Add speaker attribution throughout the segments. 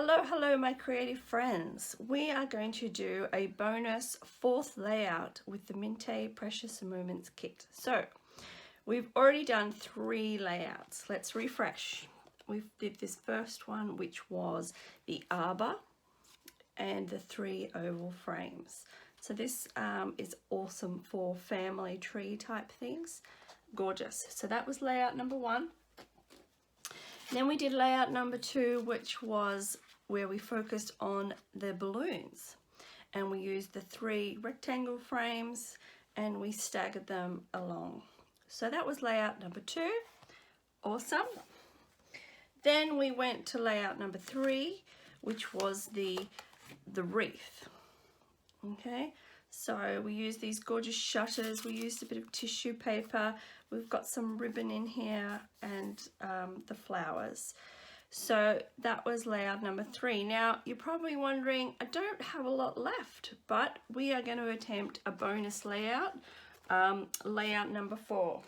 Speaker 1: Hello my creative friends. We are going to do a bonus fourth layout with the Mintay Precious Moments kit. So we've already done 3 layouts. Let's refresh. We did this first one, which was the arbor and the 3 oval frames. So this is awesome for family tree type things. Gorgeous. So that was layout number 1. Then we did layout number 2, which was where we focused on the balloons, and we used the 3 rectangle frames and we staggered them along. So that was layout number 2. Awesome. Then we went to layout number 3, which was the wreath. Okay, so we used these gorgeous shutters, we used a bit of tissue paper, we've got some ribbon in here, and the flowers. So that was layout number 3. Now you're probably wondering, I don't have a lot left, but we are going to attempt a bonus layout, layout number 4.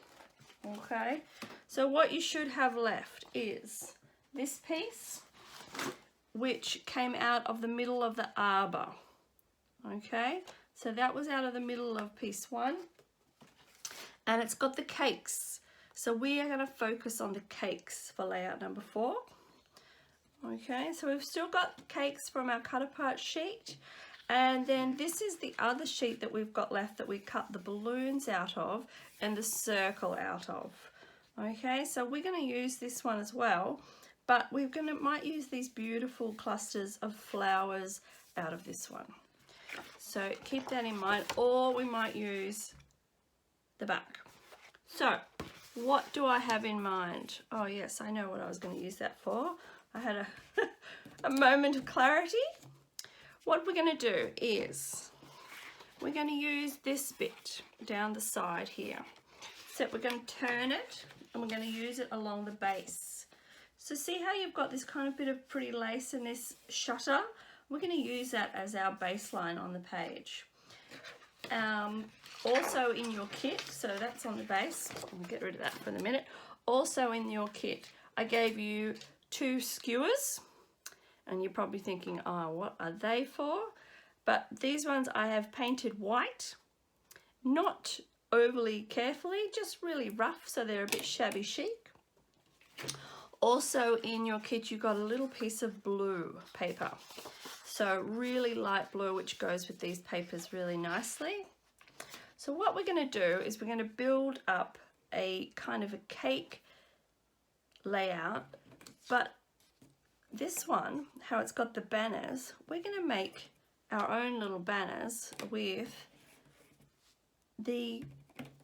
Speaker 1: Okay, so what you should have left is this piece, which came out of the middle of the arbor. Okay, so that was out of the middle of piece 1, and it's got the cakes. So we are going to focus on the cakes for layout number 4. Okay, so we've still got cakes from our cut apart sheet, and then this is the other sheet that we've got left that we cut the balloons out of and the circle out of. Okay, so we're going to use this one as well, but might use these beautiful clusters of flowers out of this one. So keep that in mind, or we might use the back. So what do I have in mind? Oh yes, I know what I was going to use that for. I had a moment of clarity. What we're going to do is we're going to use this bit down the side here. So we're going to turn it and we're going to use it along the base. So see how you've got this kind of bit of pretty lace in this shutter? We're going to use that as our baseline on the page. Also in your kit, so that's on the base, I'll get rid of that for the minute. Also in your kit, I gave you 2 skewers, and you're probably thinking, oh, what are they for? But these ones I have painted white, not overly carefully, just really rough, so they're a bit shabby chic. Also in your kit, you've got a little piece of blue paper. So really light blue, which goes with these papers really nicely. So what we're going to do is we're going to build up a kind of a cake layout, but this one, how it's got the banners, we're going to make our own little banners with the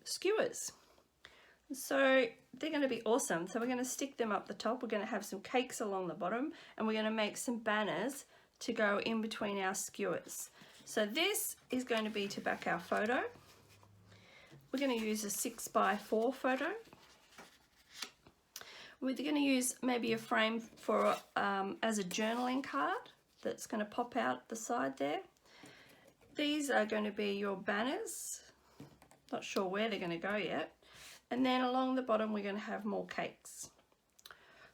Speaker 1: skewers. So they're going to be awesome. So we're going to stick them up the top, we're going to have some cakes along the bottom, and we're going to make some banners to go in between our skewers. So this is going to be to back our photo. We're going to use a 6x4 photo. We're going to use maybe a frame for as a journaling card that's going to pop out the side there. These are going to be your banners. Not sure where they're going to go yet. And then along the bottom we're going to have more cakes.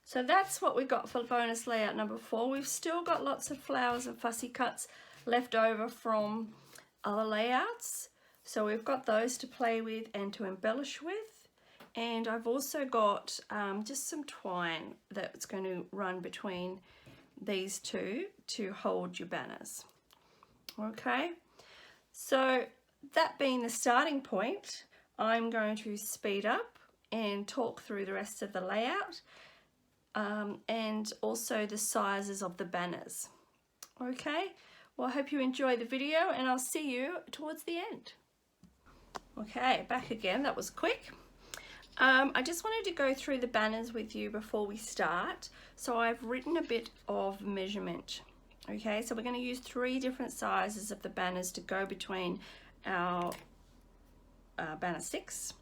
Speaker 1: So that's what we got for bonus layout number 4. We've still got lots of flowers and fussy cuts left over from other layouts. So we've got those to play with and to embellish with. And I've also got just some twine that's going to run between these 2 to hold your banners. Okay, so that being the starting point, I'm going to speed up and talk through the rest of the layout. And also the sizes of the banners. Okay, well, I hope you enjoy the video, and I'll see you towards the end. Okay, back again. That was quick. I just wanted to go through the banners with you before we start. So I've written a bit of measurement. Okay, so we're going to use 3 different sizes of the banners to go between our banner sticks.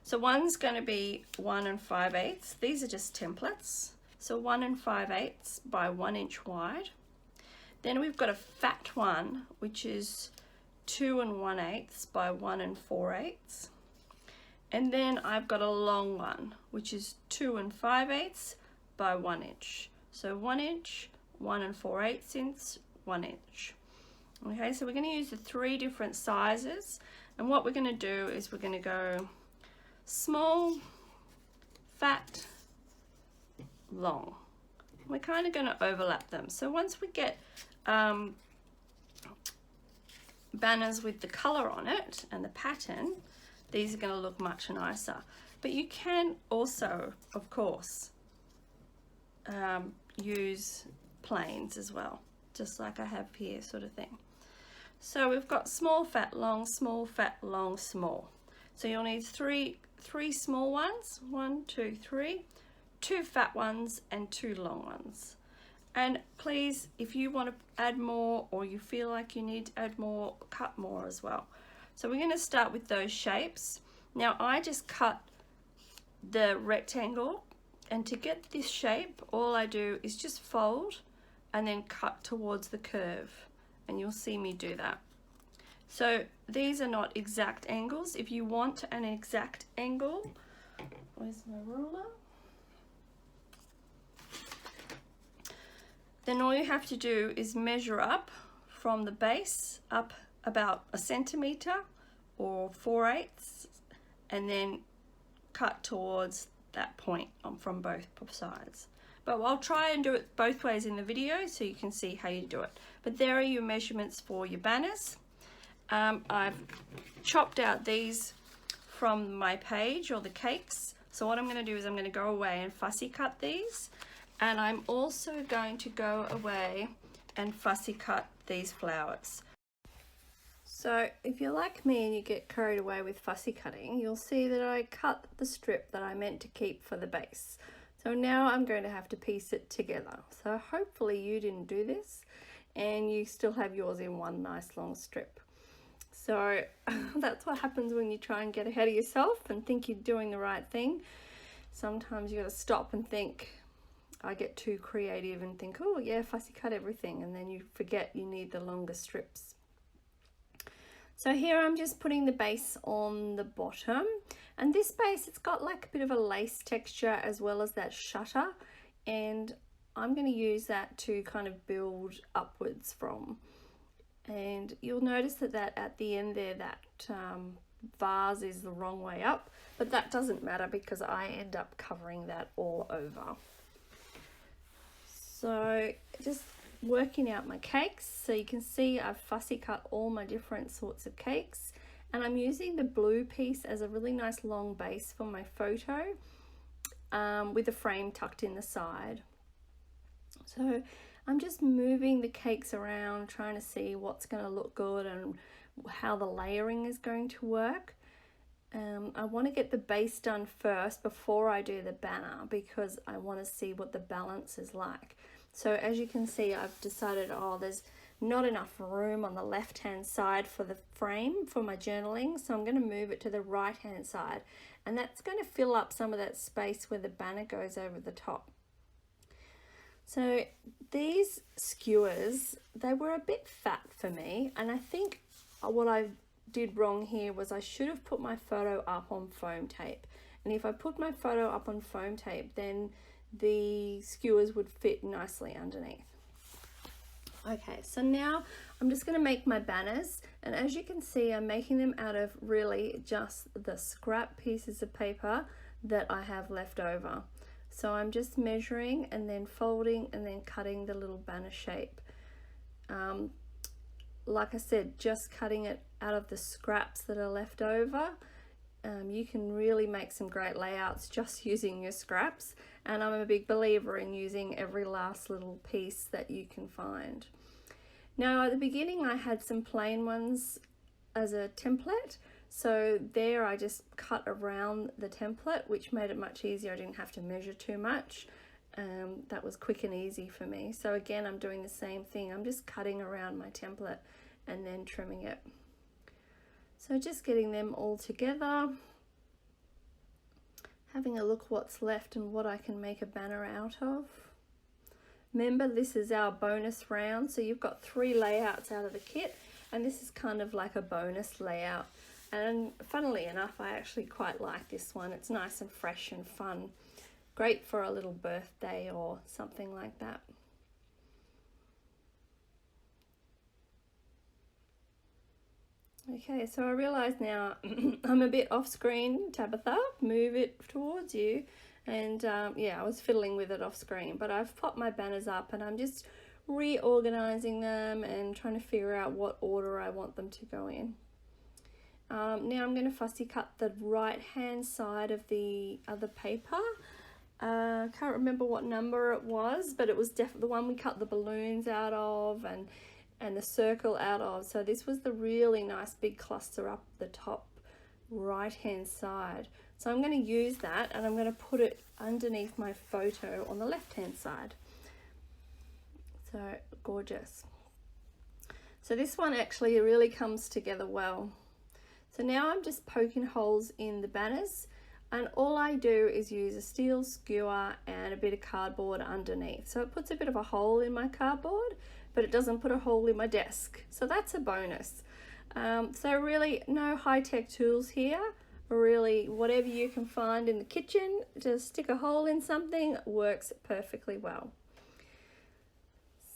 Speaker 1: So one's going to be 1 5/8. These are just templates. So 1 5/8 by 1 inch wide. Then we've got a fat one, which is 2 1/8 by 1 4/8. And then I've got a long one, which is 2 5/8 by 1 inch. So 1 inch, 1 4/8 inch, 1 inch. Okay, so we're going to use the 3 different sizes, and what we're going to do is we're going to go small, fat, long. We're kind of going to overlap them. So once we get banners with the color on it and the pattern, these are going to look much nicer. But you can also, of course, use plains as well, just like I have here, sort of thing. So we've got small, fat, long, small, fat, long, small. So you'll need three small ones, 1 2 3, 2 fat ones and 2 long ones. And please, if you want to add more or you feel like you need to add more, cut more as well. So we're going to start with those shapes. Now I just cut the rectangle, and to get this shape, all I do is just fold and then cut towards the curve, and you'll see me do that. So these are not exact angles. If you want an exact angle, where's my ruler? Then all you have to do is measure up from the base up about 1 centimeter or 4/8, and then cut towards that point from both sides. But I'll try and do it both ways in the video so you can see how you do it. But there are your measurements for your banners. I've chopped out these from my page, or the cakes. So what I'm going to do is I'm going to go away and fussy cut these. And I'm also going to go away and fussy cut these flowers. So if you're like me and you get carried away with fussy cutting, you'll see that I cut the strip that I meant to keep for the base. So now I'm going to have to piece it together. So hopefully you didn't do this and you still have yours in one nice long strip. So that's what happens when you try and get ahead of yourself and think you're doing the right thing. Sometimes you got to stop and think. I get too creative and think, oh yeah, fussy cut everything, and then you forget you need the longer strips. So here I'm just putting the base on the bottom, and this base, it's got like a bit of a lace texture as well as that shutter, and I'm going to use that to kind of build upwards from. And you'll notice that at the end there, that vase is the wrong way up, but that doesn't matter because I end up covering that all over. So just working out my cakes. So you can see I've fussy cut all my different sorts of cakes, and I'm using the blue piece as a really nice long base for my photo, with the frame tucked in the side. So I'm just moving the cakes around, trying to see what's going to look good and how the layering is going to work. I want to get the base done first before I do the banner, because I want to see what the balance is like. So as you can see, I've decided, there's not enough room on the left hand side for the frame for my journaling, so I'm going to move it to the right hand side, and that's going to fill up some of that space where the banner goes over the top. So these skewers, they were a bit fat for me, and I think what I did wrong here was I should have put my photo up on foam tape, and if I put my photo up on foam tape, then the skewers would fit nicely underneath. Okay, so now I'm just going to make my banners, and as you can see, I'm making them out of really just the scrap pieces of paper that I have left over. So I'm just measuring and then folding and then cutting the little banner shape. Like I said, just cutting it out of the scraps that are left over. You can really make some great layouts just using your scraps, and I'm a big believer in using every last little piece that you can find. Now at the beginning I had some plain ones as a template, so there I just cut around the template, which made it much easier. I didn't have to measure too much. That was quick and easy for me. So again, I'm doing the same thing. I'm just cutting around my template and then trimming it. So just getting them all together, having a look what's left and what I can make a banner out of. Remember, this is our bonus round, so you've got 3 layouts out of the kit, and this is kind of like a bonus layout. And funnily enough, I actually quite like this one. It's nice and fresh and fun. Great for a little birthday or something like that. Okay, so I realise now I'm a bit off screen, Tabatha. Move it towards you. And yeah, I was fiddling with it off screen, but I've popped my banners up and I'm just reorganising them and trying to figure out what order I want them to go in. Now I'm going to fussy cut the right hand side of the other paper. I can't remember what number it was, but it was definitely the one we cut the balloons out of and the circle out of. So this was the really nice big cluster up the top right hand side. So I'm going to use that and I'm going to put it underneath my photo on the left hand side. So gorgeous. So this one actually really comes together well. So now I'm just poking holes in the banners, and all I do is use a steel skewer and a bit of cardboard underneath. So it puts a bit of a hole in my cardboard, but it doesn't put a hole in my desk. So that's a bonus. So really no high-tech tools here. Really whatever you can find in the kitchen to stick a hole in something works perfectly well.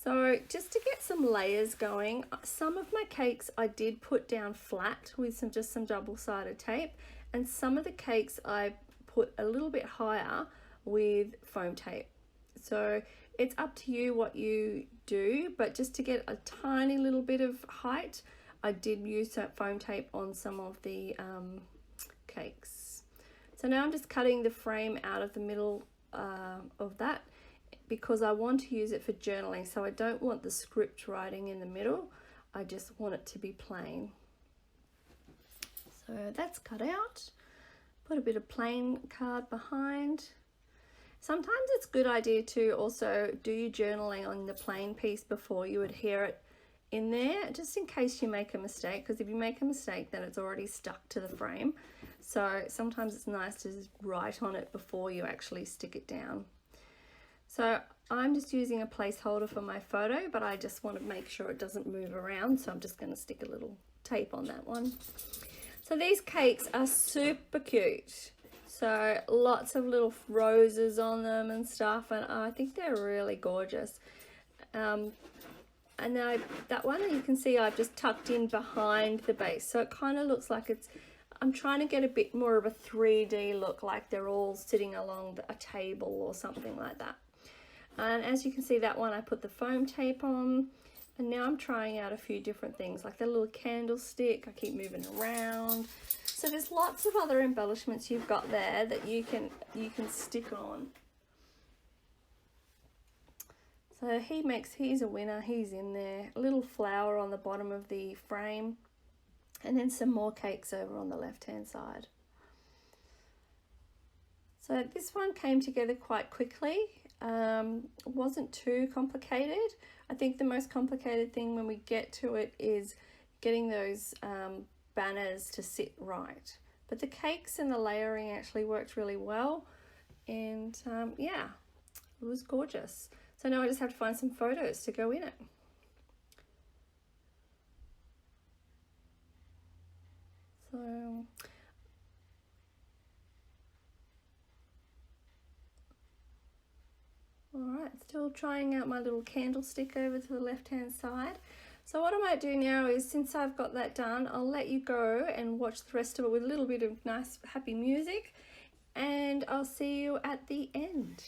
Speaker 1: So just to get some layers going, some of my cakes I did put down flat with just some double-sided tape, and some of the cakes I put a little bit higher with foam tape. So it's up to you what you do, but just to get a tiny little bit of height, I did use that foam tape on some of the cakes. So now I'm just cutting the frame out of the middle of that, because I want to use it for journaling, so I don't want the script writing in the middle. I just want it to be plain. So that's cut out. Put a bit of plain card behind. Sometimes it's a good idea to also do your journaling on the plain piece before you adhere it in there, just in case you make a mistake, because if you make a mistake then it's already stuck to the frame. So sometimes it's nice to just write on it before you actually stick it down. So I'm just using a placeholder for my photo, but I just want to make sure it doesn't move around, so I'm just going to stick a little tape on that one. So these cakes are super cute. So lots of little roses on them and stuff, and I think they're really gorgeous. And now that one you can see I've just tucked in behind the base, so it kind of looks like I'm trying to get a bit more of a 3D look, like they're all sitting along a table or something like that. And as you can see, that one I put the foam tape on, and now I'm trying out a few different things, like the little candlestick I keep moving around. So there's lots of other embellishments you've got there that you can stick on. So he's a winner, he's in there. A little flower on the bottom of the frame, and then some more cakes over on the left hand side. So this one came together quite quickly. Wasn't too complicated. I think the most complicated thing when we get to it is getting those banners to sit right. But the cakes and the layering actually worked really well, and yeah, it was gorgeous. So now I just have to find some photos to go in it. So alright, still trying out my little candlestick over to the left hand side. So what I might do now is, since I've got that done, I'll let you go and watch the rest of it with a little bit of nice happy music, and I'll see you at the end.